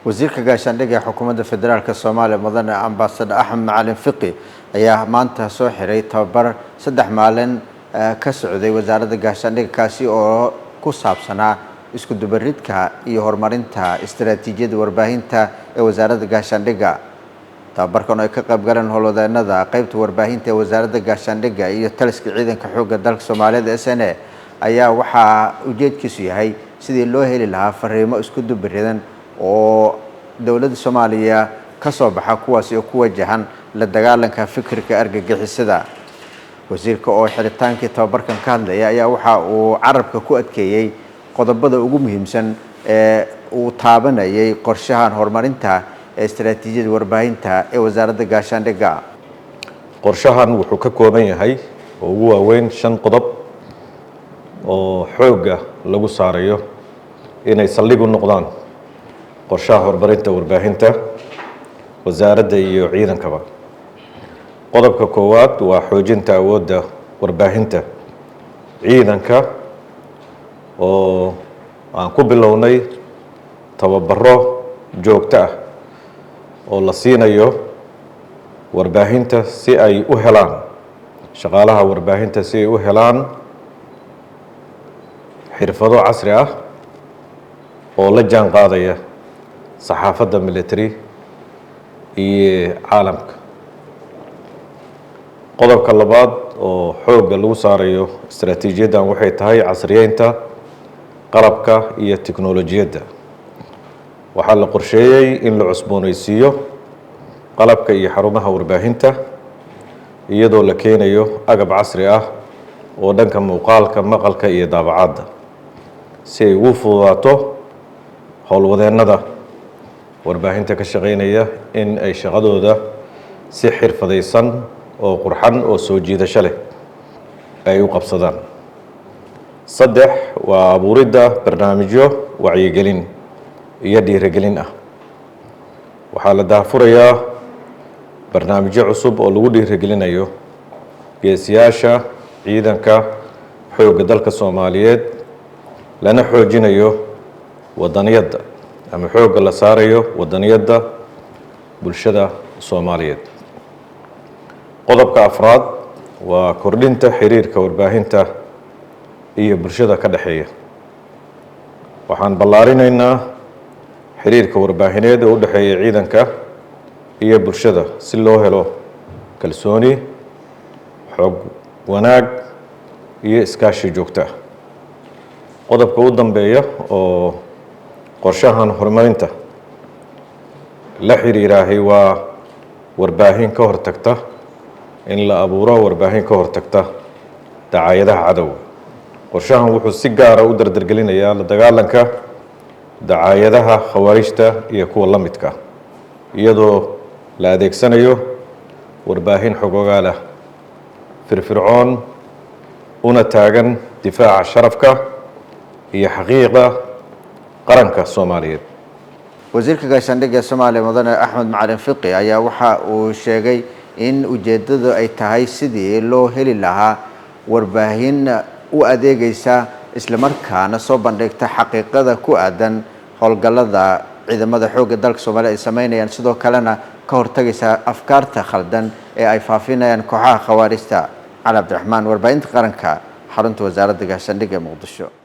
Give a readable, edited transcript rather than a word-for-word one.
wasiirka gaashaandhigga xukuumadda federaalka Soomaaliya mudane Ambassador Axmed Macalin Fiqi ayaa maanta soo xiray tababar 3 maalin ka socday wasaaradda gaashaandhigga kaasi oo ku saabsanaa isku dubaridka iyo horumarinta istiraatiijiyadda warbaahinta ee wasaaradda gaashaandhigga. tababarkan ay ka qayb galeen howlwadeennada qaybta warbaahinta ee wasaaradda gaashaandhigga iyo taliska ciidanka xoogga dalka Soomaaliyeed SNA ayaa waxa ujeedkiisu yahay sidii loo heli lahaa fariimo isku dubaridan oo dawladda Soomaaliya ka soo baxa kuwaas oo ku wajahan la dagaalanka fikirka argagixisada. wasiirka oo xiritaankii tababarkan ka hadlaya ayaa waxa uu carabka ku adkeeyay qodobada ugu muhiimsan ee uu taabanayay qorshahan horumarinta istiraatiijiyadda warbaahinta ee wasaaradda gaashaandhigga. qorshahan wuxuu ka kooban yahay oo ugu waaweyn 5 qodob oo xoogga lagu saarayo inay saldhig u noqdaan qorshaha horumarinta warbaahinta wasaaradda iyo ciidankaba. qodobka koowaad waa xoojinta awoodda warbaahinta ciidanka oo aan ku bilownay tababaro joogto ah oo la siinayo warbaahinta si ay u helaan shaqaalaha warbaahinta si ay u helaan xirfado casri ah oo la jaan qaadaya saxaafadda military iyo caalamka. qodobka labaad oo xoogga lagu saarayo istiraatiijiyaddan waxay tahay casriyeynta qalabka iyo tiknoolajiyadda. waxaa la qorsheeyay in la cusboonaysiiyo qalabka iyo xarumaha warbaahinta iyadoo la keenayo agab casri ah oo dhanka muuqaalka, maqalka iyo daabacadda si ay ugu fududaato howlwadeennada warbaahinta ka shaqeynaya in ay shaqadooda si xirfadaysan oo qurxan oo soo jiidasho leh ay u qabsadaan. 3 waa abuuridda barnaamijyo wacyigelin iyo dhiirigelin ah. waxaa la daahfurayaa barnaamijyo cusub oo lagu dhiirigelinayo geesiyaasha ciidanka xoogga dalka Soomaaliyeed lana xoojinayo wadaniyadda ama xoogga la saarayo wadaniyadda bulshada Soomaaliyeed. qodobka afraad waa kordhinta xiriirka warbaahinta iyo bulshada ka dhaxeeya. waxaan ballaarinaynaa xiriirka warbaahineed ee u dhaxeeya ciidanka iyo bulshada si loo helo kalsooni, xog wanaag iyo iskaashi joogto ah. qodobka u dambeeya oo qorshahan horumarinta la xiriiraahay waa warbaahin ka hortagta in la abuuro warbaahin ka hortagta dacaayadaha cadowga. qorshahan wuxuu si gaar ah u dardargelinayaa la dagaalanka dacaayadaha khawaarijta iyo kuwa la midka iyadoo la adeegsanayo warbaahin xogogaal ah, firfircoon, una taagan difaaca sharafka iyo xaqiiqda qaranka Soomaaliyeed. wasiirka gaashaandhigga Soomaaliya mudane Axmed Macalin Fiqi ayaa waxa uu sheegay in ujeedadu ay tahay sidii loo heli lahaa warbaahin u adeegaysa isla markaana soo bandhigta xaqiiqada ku aadan howlgallada ciidamada xoogga dalka Soomaaliya ay sameynayaan, sidoo kalena ka hortagaysa afkaarta khaldan ee ay faafinayaan kooxaha khawaarijta. Cali Cabdiraxmaan, warbaahinta qaranka, xarunta wasaaradda gaashaandhigga ee Muqdisho.